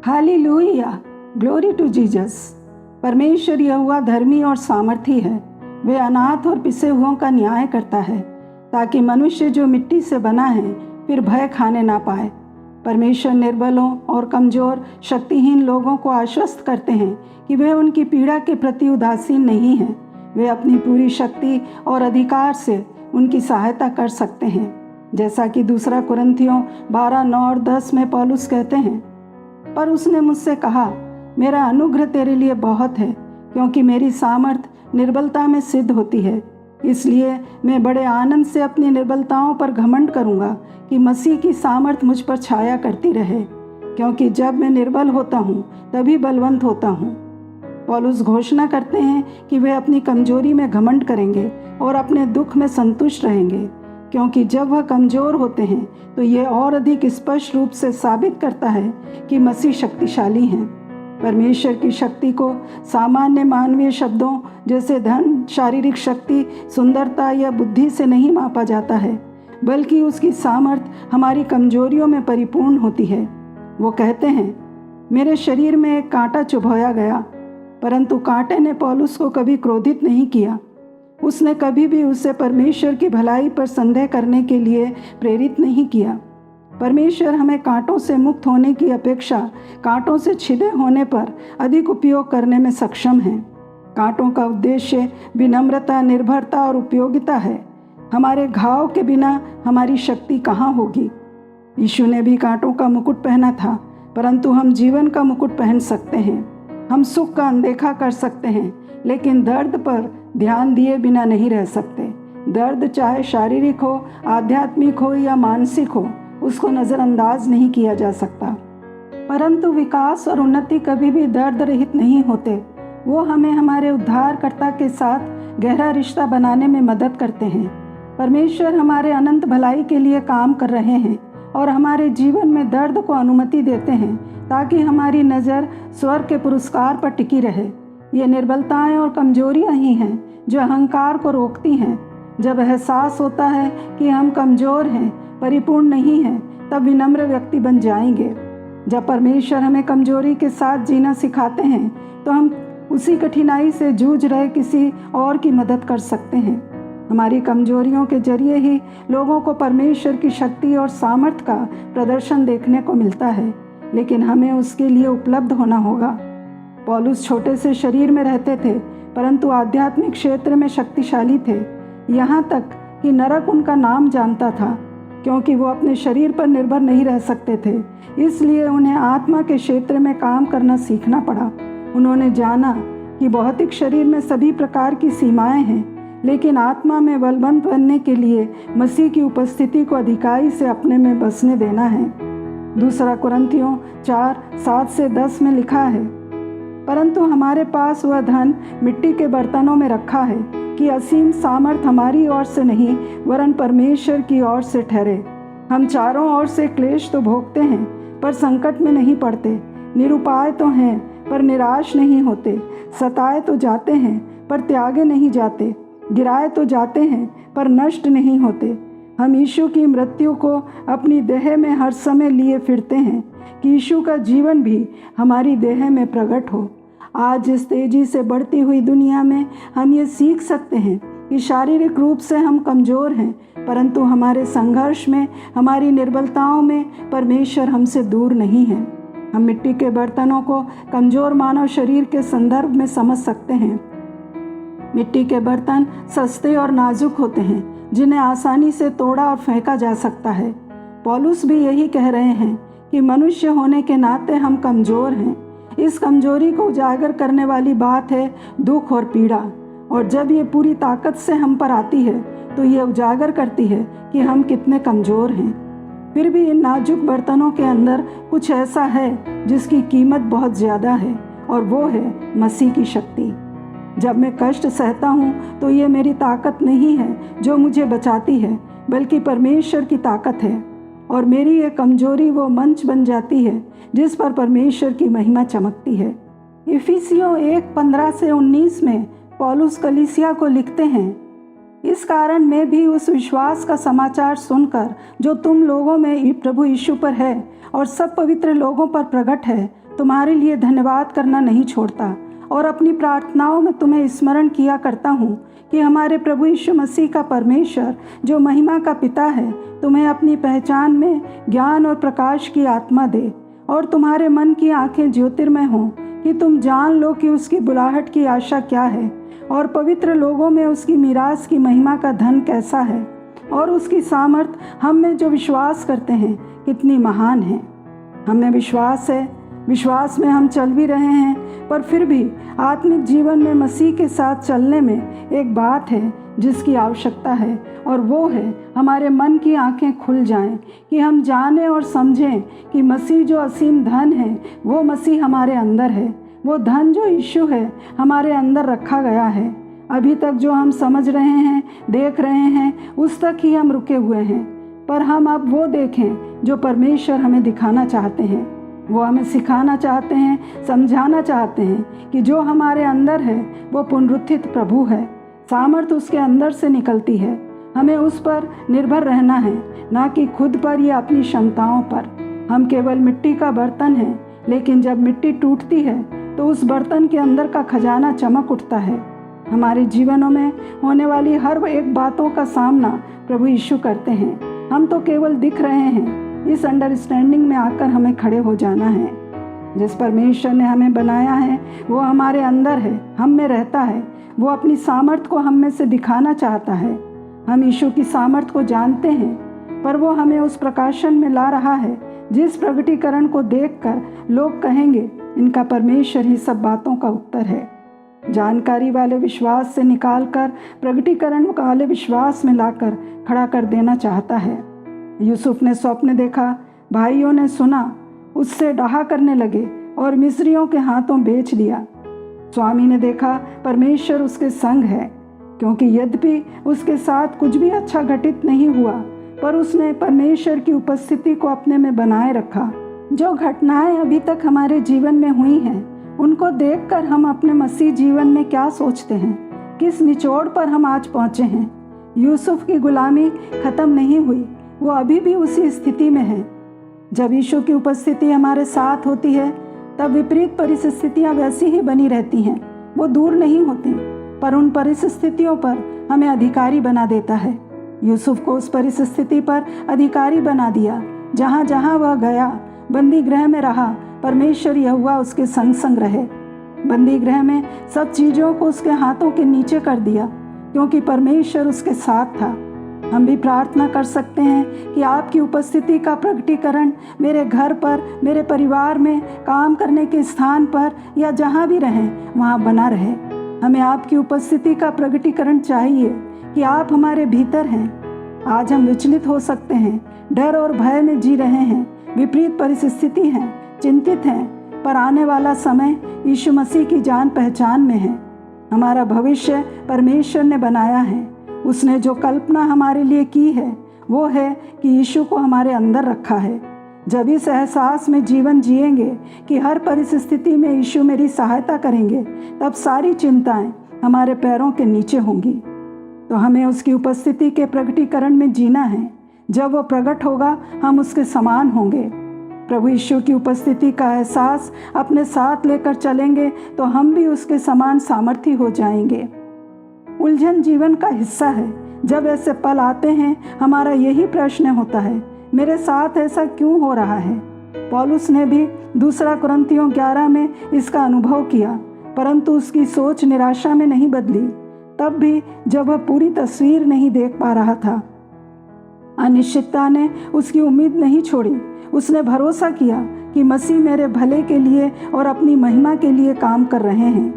Hallelujah, glory to Jesus. परमेश्वर यहोवा धर्मी और सामर्थी है। वे अनाथ और पिसे हुओं का न्याय करता है, ताकि मनुष्य जो मिट्टी से बना है फिर भय खाने ना पाए। परमेश्वर निर्बलों और कमज़ोर शक्तिहीन लोगों को आश्वस्त करते हैं कि वे उनकी पीड़ा के प्रति उदासीन नहीं हैं। वे अपनी पूरी शक्ति और अधिकार से उनकी सहायता कर सकते हैं, जैसा कि 2 कुरिन्थियों 12:9 और 10 में पौलुस कहते हैं, पर उसने मुझसे कहा, मेरा अनुग्रह तेरे लिए बहुत है, क्योंकि मेरी सामर्थ निर्बलता में सिद्ध होती है। इसलिए मैं बड़े आनंद से अपनी निर्बलताओं पर घमंड करूँगा कि मसीह की सामर्थ मुझ पर छाया करती रहे, क्योंकि जब मैं निर्बल होता हूँ तभी बलवंत होता हूँ। पौलुस घोषणा करते हैं कि वे अपनी कमजोरी में घमंड करेंगे और अपने दुख में संतुष्ट रहेंगे, क्योंकि जब वह कमज़ोर होते हैं तो ये और अधिक स्पष्ट रूप से साबित करता है कि मसीह शक्तिशाली हैं। परमेश्वर की शक्ति को सामान्य मानवीय शब्दों जैसे धन, शारीरिक शक्ति, सुंदरता या बुद्धि से नहीं मापा जाता है, बल्कि उसकी सामर्थ हमारी कमजोरियों में परिपूर्ण होती है। वो कहते हैं, मेरे शरीर में एक कांटा चुभोया गया, परंतु कांटे ने पौलुस को कभी क्रोधित नहीं किया। उसने कभी भी उसे परमेश्वर की भलाई पर संदेह करने के लिए प्रेरित नहीं किया। परमेश्वर हमें कांटों से मुक्त होने की अपेक्षा कांटों से छिदे होने पर अधिक उपयोग करने में सक्षम है। कांटों का उद्देश्य विनम्रता, निर्भरता और उपयोगिता है। हमारे घाव के बिना हमारी शक्ति कहाँ होगी। यीशु ने भी कांटों का मुकुट पहना था, परंतु हम जीवन का मुकुट पहन सकते हैं। हम सुख का अनदेखा कर सकते हैं, लेकिन दर्द पर ध्यान दिए बिना नहीं रह सकते। दर्द चाहे शारीरिक हो, आध्यात्मिक हो या मानसिक हो, उसको नज़रअंदाज नहीं किया जा सकता। परंतु विकास और उन्नति कभी भी दर्द रहित नहीं होते। वो हमें हमारे उद्धारकर्ता के साथ गहरा रिश्ता बनाने में मदद करते हैं। परमेश्वर हमारे अनंत भलाई के लिए काम कर रहे हैं और हमारे जीवन में दर्द को अनुमति देते हैं, ताकि हमारी नज़र स्वर्ग के पुरस्कार पर टिकी रहे। ये निर्बलताएं और कमजोरियां ही हैं जो अहंकार को रोकती हैं। जब एहसास होता है कि हम कमज़ोर हैं, परिपूर्ण नहीं हैं, तब विनम्र व्यक्ति बन जाएंगे। जब परमेश्वर हमें कमजोरी के साथ जीना सिखाते हैं, तो हम उसी कठिनाई से जूझ रहे किसी और की मदद कर सकते हैं। हमारी कमजोरियों के जरिए ही लोगों को परमेश्वर की शक्ति और सामर्थ का प्रदर्शन देखने को मिलता है, लेकिन हमें उसके लिए उपलब्ध होना होगा। पौलुस छोटे से शरीर में रहते थे, परंतु आध्यात्मिक क्षेत्र में शक्तिशाली थे। यहाँ तक कि नरक उनका नाम जानता था, क्योंकि वो अपने शरीर पर निर्भर नहीं रह सकते थे। इसलिए उन्हें आत्मा के क्षेत्र में काम करना सीखना पड़ा। उन्होंने जाना कि भौतिक शरीर में सभी प्रकार की सीमाएं हैं, लेकिन आत्मा में बलवंत बनने के लिए मसीह की उपस्थिति को अधिकाई से अपने में बसने देना है। 2 कुरिन्थियों 4:7-10 में लिखा है, परंतु हमारे पास वह धन मिट्टी के बर्तनों में रखा है कि असीम सामर्थ हमारी ओर से नहीं, वरन परमेश्वर की ओर से ठहरे। हम चारों ओर से क्लेश तो भोगते हैं, पर संकट में नहीं पड़ते। निरुपाय तो हैं, पर निराश नहीं होते। सताए तो जाते हैं, पर त्यागे नहीं जाते। गिराए तो जाते हैं, पर नष्ट नहीं होते। हम यीशु की मृत्यु को अपनी देह में हर समय लिए फिरते हैं, कि यीशु का जीवन भी हमारी देह में प्रकट हो। आज इस तेजी से बढ़ती हुई दुनिया में हम ये सीख सकते हैं कि शारीरिक रूप से हम कमज़ोर हैं, परंतु हमारे संघर्ष में, हमारी निर्बलताओं में परमेश्वर हमसे दूर नहीं है। हम मिट्टी के बर्तनों को कमज़ोर मानव शरीर के संदर्भ में समझ सकते हैं। मिट्टी के बर्तन सस्ते और नाजुक होते हैं, जिन्हें आसानी से तोड़ा और फेंका जा सकता है। पौलुस भी यही कह रहे हैं कि मनुष्य होने के नाते हम कमज़ोर हैं। इस कमजोरी को उजागर करने वाली बात है दुख और पीड़ा, और जब ये पूरी ताकत से हम पर आती है तो ये उजागर करती है कि हम कितने कमज़ोर हैं। फिर भी इन नाजुक बर्तनों के अंदर कुछ ऐसा है जिसकी कीमत बहुत ज़्यादा है, और वो है मसीह की शक्ति। जब मैं कष्ट सहता हूँ तो ये मेरी ताकत नहीं है जो मुझे बचाती है, बल्कि परमेश्वर की ताकत है, और मेरी ये कमजोरी वो मंच बन जाती है जिस पर परमेश्वर की महिमा चमकती है। इफिसियों 1:15-19 में पौलुस कलीसिया को लिखते हैं, इस कारण मैं भी उस विश्वास का समाचार सुनकर जो तुम लोगों में प्रभु यीशु पर है और सब पवित्र लोगों पर प्रकट है, तुम्हारे लिए धन्यवाद करना नहीं छोड़ता और अपनी प्रार्थनाओं में तुम्हें स्मरण किया करता हूँ कि हमारे प्रभु यीशु मसीह का परमेश्वर जो महिमा का पिता है तुम्हें अपनी पहचान में ज्ञान और प्रकाश की आत्मा दे और तुम्हारे मन की आंखें ज्योतिर्मय हों कि तुम जान लो कि उसकी बुलाहट की आशा क्या है और पवित्र लोगों में उसकी मीरास की महिमा का धन कैसा है और उसकी सामर्थ हम में जो विश्वास करते हैं कितनी महान है। हमें विश्वास है, विश्वास में हम चल भी रहे हैं, पर फिर भी आत्मिक जीवन में मसीह के साथ चलने में एक बात है जिसकी आवश्यकता है और वो है हमारे मन की आंखें खुल जाएं कि हम जानें और समझें कि मसीह जो असीम धन है वो मसीह हमारे अंदर है। वो धन जो यीशु है हमारे अंदर रखा गया है। अभी तक जो हम समझ रहे हैं, देख रहे हैं, उस तक ही हम रुके हुए हैं, पर हम अब वो देखें जो परमेश्वर हमें दिखाना चाहते हैं। वो हमें सिखाना चाहते हैं, समझाना चाहते हैं कि जो हमारे अंदर है वो पुनरुत्थित प्रभु है। सामर्थ उसके अंदर से निकलती है। हमें उस पर निर्भर रहना है, ना कि खुद पर या अपनी क्षमताओं पर। हम केवल मिट्टी का बर्तन हैं, लेकिन जब मिट्टी टूटती है तो उस बर्तन के अंदर का खजाना चमक उठता है। हमारे जीवनों में होने वाली हर एक बातों का सामना प्रभु यीशु करते हैं। हम तो केवल दिख रहे हैं। इस अंडरस्टैंडिंग में आकर हमें खड़े हो जाना है। जिस परमेश्वर ने हमें बनाया है वो हमारे अंदर है, हम में रहता है। वो अपनी सामर्थ को हम में से दिखाना चाहता है। हम यीशु की सामर्थ को जानते हैं, पर वो हमें उस प्रकाशन में ला रहा है जिस प्रगटीकरण को देखकर लोग कहेंगे इनका परमेश्वर ही सब बातों का उत्तर है। जानकारी वाले विश्वास से निकालकर प्रगटीकरण वाले विश्वास में लाकर खड़ा कर देना चाहता है। यूसुफ ने स्वप्न देखा, भाइयों ने सुना, उससे डाहा करने लगे और मिस्रियों के हाथों बेच दिया। स्वामी ने देखा परमेश्वर उसके संग है, क्योंकि यद्यपि उसके साथ कुछ भी अच्छा घटित नहीं हुआ, पर उसने परमेश्वर की उपस्थिति को अपने में बनाए रखा। जो घटनाएं अभी तक हमारे जीवन में हुई हैं, उनको देखकर हम अपने मसीह जीवन में क्या सोचते हैं, किस निचोड़ पर हम आज पहुंचे हैं। यूसुफ की गुलामी खत्म नहीं हुई, वो अभी भी उसी स्थिति में है। जब यीशु की उपस्थिति हमारे साथ होती है तब विपरीत परिस्थितियां वैसी ही बनी रहती हैं। वो दूर नहीं होती, पर उन परिस्थितियों पर हमें अधिकारी बना देता है। यूसुफ को उस परिस्थिति पर अधिकारी बना दिया। जहाँ जहाँ वह गया, बंदी गृह में रहा, परमेश्वर यहोवा उसके संग संग रहे। बंदी गृह में सब चीज़ों को उसके हाथों के नीचे कर दिया, क्योंकि परमेश्वर उसके साथ था। हम भी प्रार्थना कर सकते हैं कि आपकी उपस्थिति का प्रकटीकरण मेरे घर पर, मेरे परिवार में, काम करने के स्थान पर या जहाँ भी रहें वहाँ बना रहे। हमें आपकी उपस्थिति का प्रकटीकरण चाहिए कि आप हमारे भीतर हैं। आज हम विचलित हो सकते हैं, डर और भय में जी रहे हैं, विपरीत परिस्थिति हैं, चिंतित हैं, पर आने वाला समय यीशु मसीह की जान पहचान में है। हमारा भविष्य परमेश्वर ने बनाया है। उसने जो कल्पना हमारे लिए की है वो है कि यीशु को हमारे अंदर रखा है। जब इस एहसास में जीवन जिएंगे कि हर परिस्थिति में यीशु मेरी सहायता करेंगे, तब सारी चिंताएं हमारे पैरों के नीचे होंगी। तो हमें उसकी उपस्थिति के प्रकटीकरण में जीना है। जब वो प्रकट होगा हम उसके समान होंगे। प्रभु यीशु की उपस्थिति का एहसास अपने साथ लेकर चलेंगे तो हम भी उसके समान सामर्थी हो जाएंगे। उलझन जीवन का हिस्सा है। जब ऐसे पल आते हैं हमारा यही प्रश्न होता है, मेरे साथ ऐसा क्यों हो रहा है। पौलुस ने भी 2 कुरिन्थियों 11 में इसका अनुभव किया, परंतु उसकी सोच निराशा में नहीं बदली, तब भी जब वह पूरी तस्वीर नहीं देख पा रहा था। अनिश्चितता ने उसकी उम्मीद नहीं छोड़ी। उसने भरोसा किया कि मसीह मेरे भले के लिए और अपनी महिमा के लिए काम कर रहे हैं।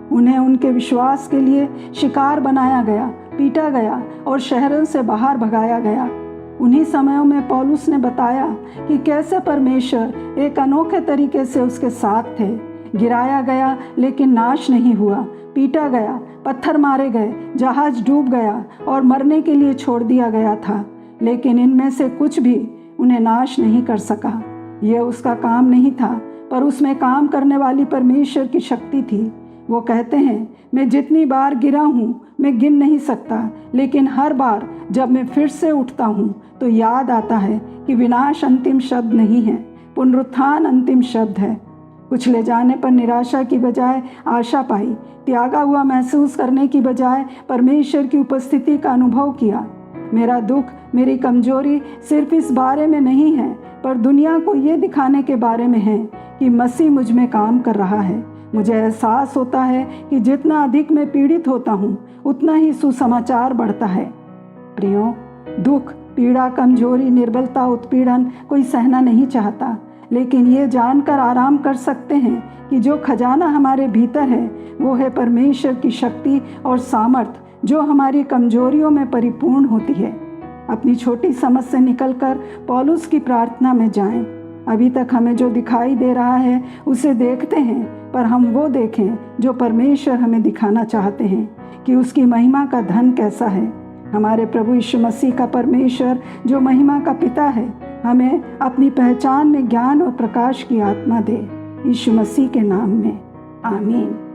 उन्हें उनके विश्वास के लिए शिकार बनाया गया, पीटा गया और शहरों से बाहर भगाया गया। उन्हीं समयों में पौलुस ने बताया कि कैसे परमेश्वर एक अनोखे तरीके से उसके साथ थे। गिराया गया लेकिन नाश नहीं हुआ, पीटा गया, पत्थर मारे गए, जहाज डूब गया और मरने के लिए छोड़ दिया गया था, लेकिन इनमें से कुछ भी उन्हें नाश नहीं कर सका। यह उसका काम नहीं था, पर उसमें काम करने वाली परमेश्वर की शक्ति थी। वो कहते हैं, मैं जितनी बार गिरा हूँ मैं गिन नहीं सकता, लेकिन हर बार जब मैं फिर से उठता हूँ तो याद आता है कि विनाश अंतिम शब्द नहीं है, पुनरुत्थान अंतिम शब्द है। कुछ ले जाने पर निराशा की बजाय आशा पाई, त्यागा हुआ महसूस करने की बजाय परमेश्वर की उपस्थिति का अनुभव किया। मेरा दुख, मेरी कमजोरी सिर्फ इस बारे में नहीं है, पर दुनिया को ये दिखाने के बारे में है कि मसीह मुझ में काम कर रहा है। मुझे एहसास होता है कि जितना अधिक मैं पीड़ित होता हूँ उतना ही सुसमाचार बढ़ता है। प्रियो, दुख, पीड़ा, कमजोरी, निर्बलता, उत्पीड़न कोई सहना नहीं चाहता, लेकिन ये जानकर आराम कर सकते हैं कि जो खजाना हमारे भीतर है वो है परमेश्वर की शक्ति और सामर्थ, जो हमारी कमजोरियों में परिपूर्ण होती है। अपनी छोटी समझ से निकलकर पौलुस की प्रार्थना में जाएं। अभी तक हमें जो दिखाई दे रहा है उसे देखते हैं, पर हम वो देखें जो परमेश्वर हमें दिखाना चाहते हैं कि उसकी महिमा का धन कैसा है। हमारे प्रभु यीशु मसीह का परमेश्वर जो महिमा का पिता है हमें अपनी पहचान में ज्ञान और प्रकाश की आत्मा दे। यीशु मसीह के नाम में आमीन।